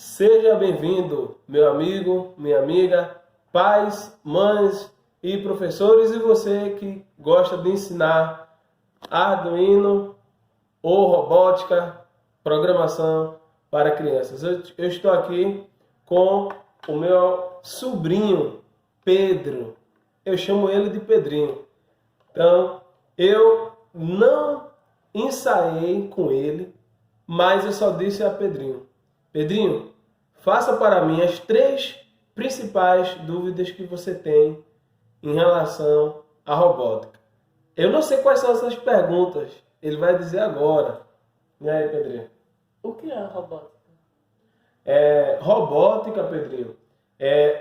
Seja bem-vindo, meu amigo, minha amiga, pais, mães e professores, e você que gosta de ensinar Arduino ou robótica, programação para crianças. Eu estou aqui com o meu sobrinho, Pedro. Eu chamo ele de Pedrinho. Então, eu não ensaiei com ele, mas eu só disse a Pedrinho: Pedrinho, faça para mim as 3 principais dúvidas que você tem em relação à robótica. Eu não sei quais são essas perguntas, ele vai dizer agora. E aí, Pedrinho? O que é a robótica? Robótica, Pedrinho,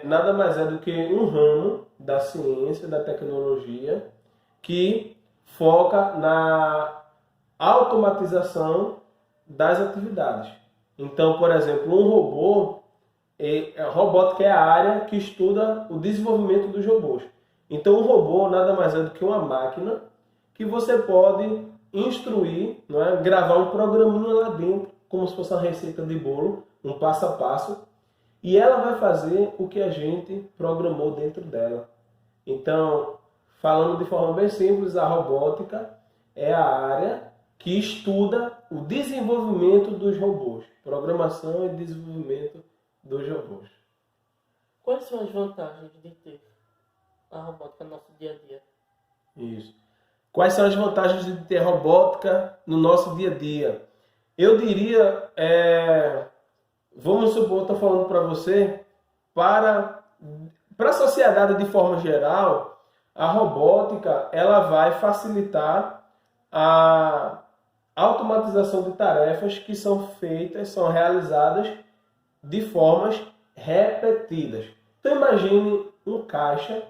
nada mais é do que um ramo da ciência, da tecnologia, que foca na automatização das atividades. Então, por exemplo, um robô, a robótica é a área que estuda o desenvolvimento dos robôs. Então, o robô nada mais é do que uma máquina que você pode instruir, não é? Gravar um programinha lá dentro, como se fosse uma receita de bolo, um passo a passo, e ela vai fazer o que a gente programou dentro dela. Então, falando de forma bem simples, a robótica é a área que estuda o desenvolvimento dos robôs, programação e desenvolvimento dos robôs. Quais são as vantagens de ter a robótica no nosso dia a dia? Isso. Quais são as vantagens de ter robótica no nosso dia a dia? Eu diria, vamos supor, estou falando para você, para a sociedade de forma geral, a robótica ela vai facilitar a automatização de tarefas que são feitas, são realizadas de formas repetidas. Então imagine um caixa,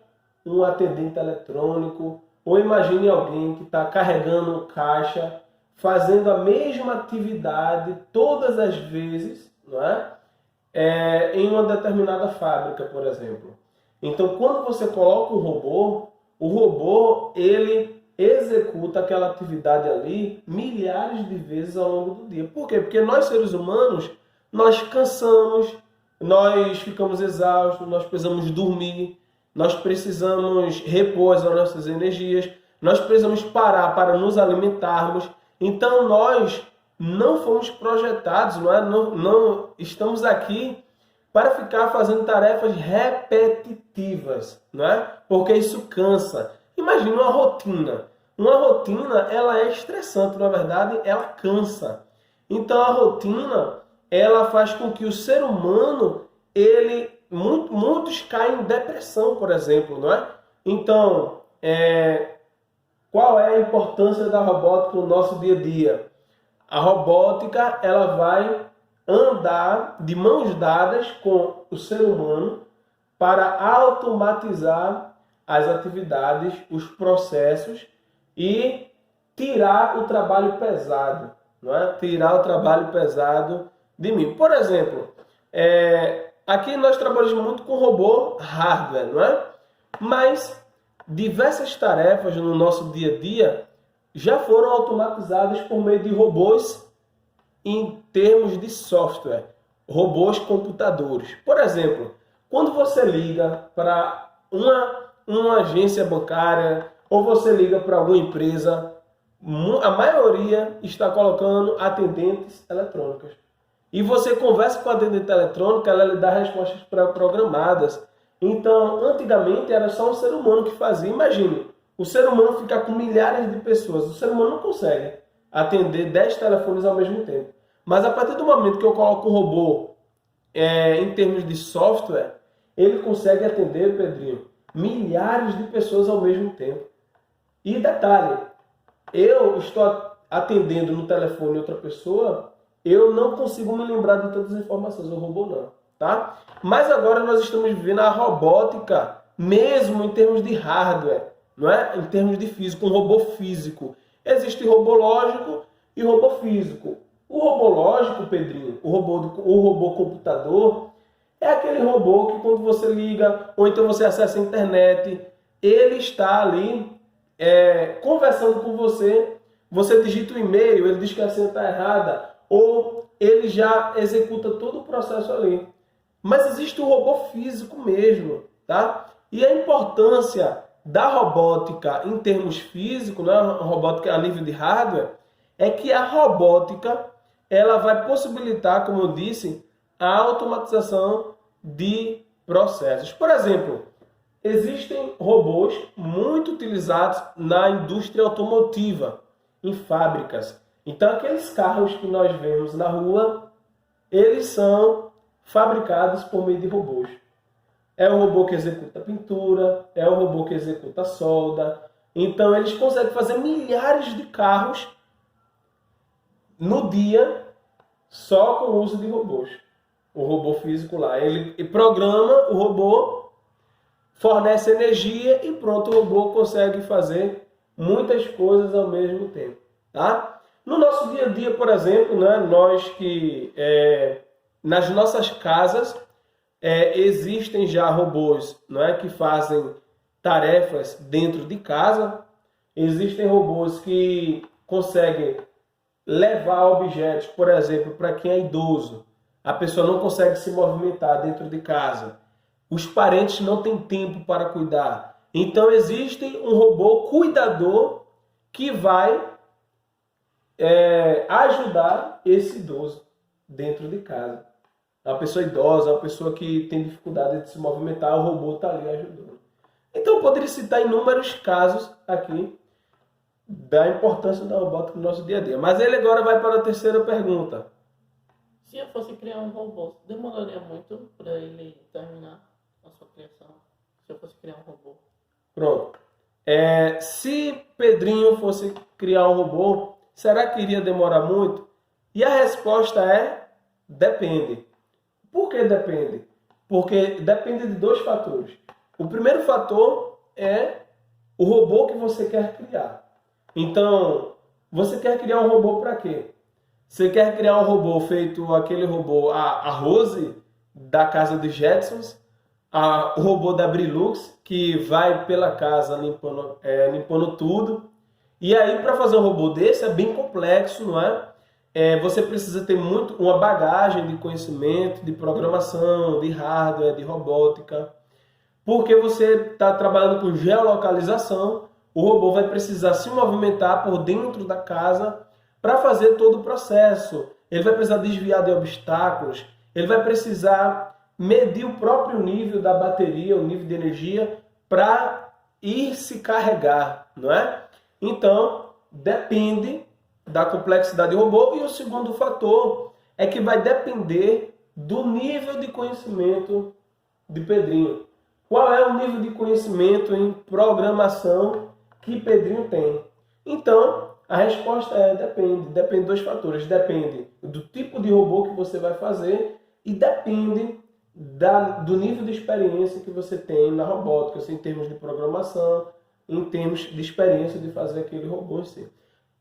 um atendente eletrônico, ou imagine alguém que está carregando um caixa, fazendo a mesma atividade todas as vezes, não é? Em uma determinada fábrica, por exemplo. Então, quando você coloca o robô ele executa aquela atividade ali milhares de vezes ao longo do dia. Por quê? Porque nós, seres humanos, nós cansamos, nós ficamos exaustos, nós precisamos dormir, nós precisamos repor as nossas energias, nós precisamos parar para nos alimentarmos. Então, nós não fomos projetados, não estamos aqui para ficar fazendo tarefas repetitivas, não é? Porque isso cansa. Imagina uma rotina. Uma rotina, ela é estressante, na verdade, ela cansa. Então, a rotina, ela faz com que o ser humano, muitos caem em depressão, por exemplo, não é? Então, qual é a importância da robótica no nosso dia a dia? A robótica, ela vai andar de mãos dadas com o ser humano para automatizar as atividades, os processos e tirar o trabalho pesado, não é? Tirar o trabalho pesado de mim. Por exemplo, aqui nós trabalhamos muito com robô hardware, não é? Mas diversas tarefas no nosso dia a dia já foram automatizadas por meio de robôs em termos de software, robôs computadores. Por exemplo, quando você liga para uma agência bancária ou você liga para alguma empresa, a maioria está colocando atendentes eletrônicas. E você conversa com a atendente eletrônica, ela lhe dá respostas pré-programadas. Então, antigamente era só um ser humano que fazia. Imagine, o ser humano ficar com milhares de pessoas. O ser humano não consegue atender 10 telefones ao mesmo tempo. Mas a partir do momento que eu coloco um robô em termos de software, ele consegue atender, Pedrinho, milhares de pessoas ao mesmo tempo. E detalhe, eu estou atendendo no telefone outra pessoa, eu não consigo me lembrar de todas as informações, o robô não, tá? Mas agora nós estamos vivendo a robótica, mesmo em termos de hardware, não é? Em termos de físico, um robô físico. Existe robô lógico e robô físico. O robô lógico, Pedrinho, o robô computador, é aquele robô que quando você liga, ou então você acessa a internet, ele está ali conversando com você, você digita o e-mail, ele diz que a senha está errada, ou ele já executa todo o processo ali. Mas existe o robô físico mesmo, tá? E a importância da robótica em termos físicos, né, a robótica a nível de hardware, é que a robótica ela vai possibilitar, como eu disse, a automatização de processos. Por exemplo, existem robôs muito utilizados na indústria automotiva, em fábricas. Então, aqueles carros que nós vemos na rua, eles são fabricados por meio de robôs. É o robô que executa pintura, é o robô que executa solda. Então, eles conseguem fazer milhares de carros no dia só com o uso de robôs. O robô físico lá, ele programa o robô, fornece energia e pronto, o robô consegue fazer muitas coisas ao mesmo tempo, tá? No nosso dia a dia, por exemplo, né, nós que nas nossas casas existem já robôs, né, que fazem tarefas dentro de casa. Existem robôs que conseguem levar objetos, por exemplo, para quem é idoso. A pessoa não consegue se movimentar dentro de casa. Os parentes não têm tempo para cuidar. Então existe um robô cuidador que vai ajudar esse idoso dentro de casa. A pessoa idosa, a pessoa que tem dificuldade de se movimentar, o robô está ali ajudando. Então eu poderia citar inúmeros casos aqui da importância da robótica no nosso dia a dia. Mas ele agora vai para a terceira pergunta. Se eu fosse criar um robô, demoraria muito para ele terminar a sua criação? Se eu fosse criar um robô. Pronto. Se Pedrinho fosse criar um robô, será que iria demorar muito? E a resposta é: depende. Por que depende? Porque depende de dois fatores. O primeiro fator é o robô que você quer criar. Então, você quer criar um robô para quê? Você quer criar um robô feito aquele robô, a Rose, da casa dos Jetsons, o robô da Brilux, que vai pela casa limpando tudo. E aí, para fazer um robô desse, é bem complexo, não é? Você precisa ter uma bagagem de conhecimento, de programação, de hardware, de robótica. Porque você está trabalhando com geolocalização, o robô vai precisar se movimentar por dentro da casa para fazer todo o processo. Ele vai precisar desviar de obstáculos, ele vai precisar medir o próprio nível da bateria, o nível de energia, para ir se carregar, não é? Então, depende da complexidade do robô. E o segundo fator é que vai depender do nível de conhecimento de Pedrinho. Qual é o nível de conhecimento em programação que Pedrinho tem? Então, a resposta depende. Depende dos fatores. Depende do tipo de robô que você vai fazer e depende do nível de experiência que você tem na robótica, assim, em termos de programação, em termos de experiência de fazer aquele robô em si.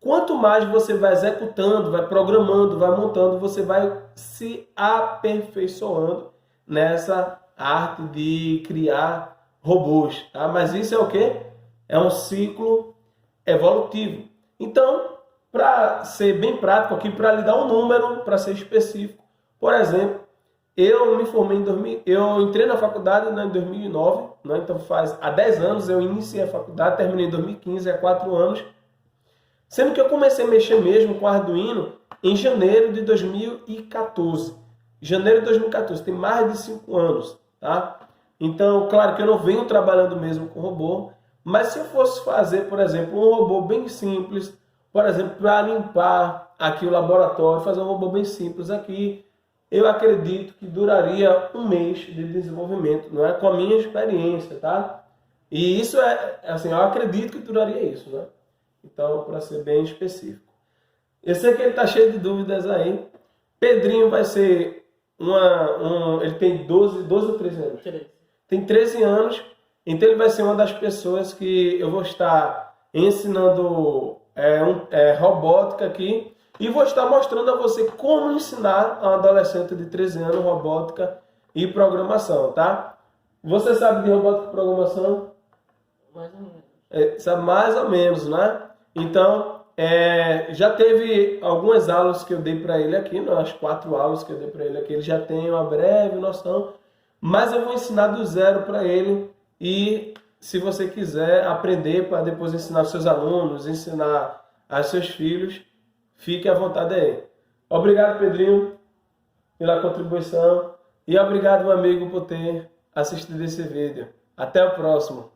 Quanto mais você vai executando, vai programando, vai montando, você vai se aperfeiçoando nessa arte de criar robôs, tá? Mas isso é o quê? É um ciclo evolutivo. Então, para ser bem prático aqui, para lhe dar um número, para ser específico, por exemplo, eu me formei eu entrei na faculdade em 2009, né? Então há 10 anos eu iniciei a faculdade, terminei em 2015, há 4 anos, sendo que eu comecei a mexer mesmo com Arduino em janeiro de 2014. Janeiro de 2014, tem mais de 5 anos, tá? Então, claro que eu não venho trabalhando mesmo com robô, mas se eu fosse fazer, por exemplo, um robô bem simples, por exemplo, para limpar aqui o laboratório, fazer um robô bem simples aqui, eu acredito que duraria 1 mês de desenvolvimento, não é? Com a minha experiência, tá? E isso assim, eu acredito que duraria isso, né? Então, para ser bem específico. Eu sei que ele está cheio de dúvidas aí. Pedrinho vai ser ele tem 12 ou 13 anos? 13. Tem 13 anos, então ele vai ser uma das pessoas que eu vou estar ensinando robótica aqui e vou estar mostrando a você como ensinar a um adolescente de 13 anos robótica e programação, tá? Você sabe de robótica e programação? Mais ou menos. Sabe mais ou menos, né? Então, Já teve algumas aulas que eu dei para ele aqui, as 4 aulas que eu dei para ele aqui, ele já tem uma breve noção, mas eu vou ensinar do zero para ele. E se você quiser aprender para depois ensinar aos seus alunos, ensinar aos seus filhos, fique à vontade aí. Obrigado, Pedrinho, pela contribuição, e obrigado, meu amigo, por ter assistido esse vídeo. Até o próximo.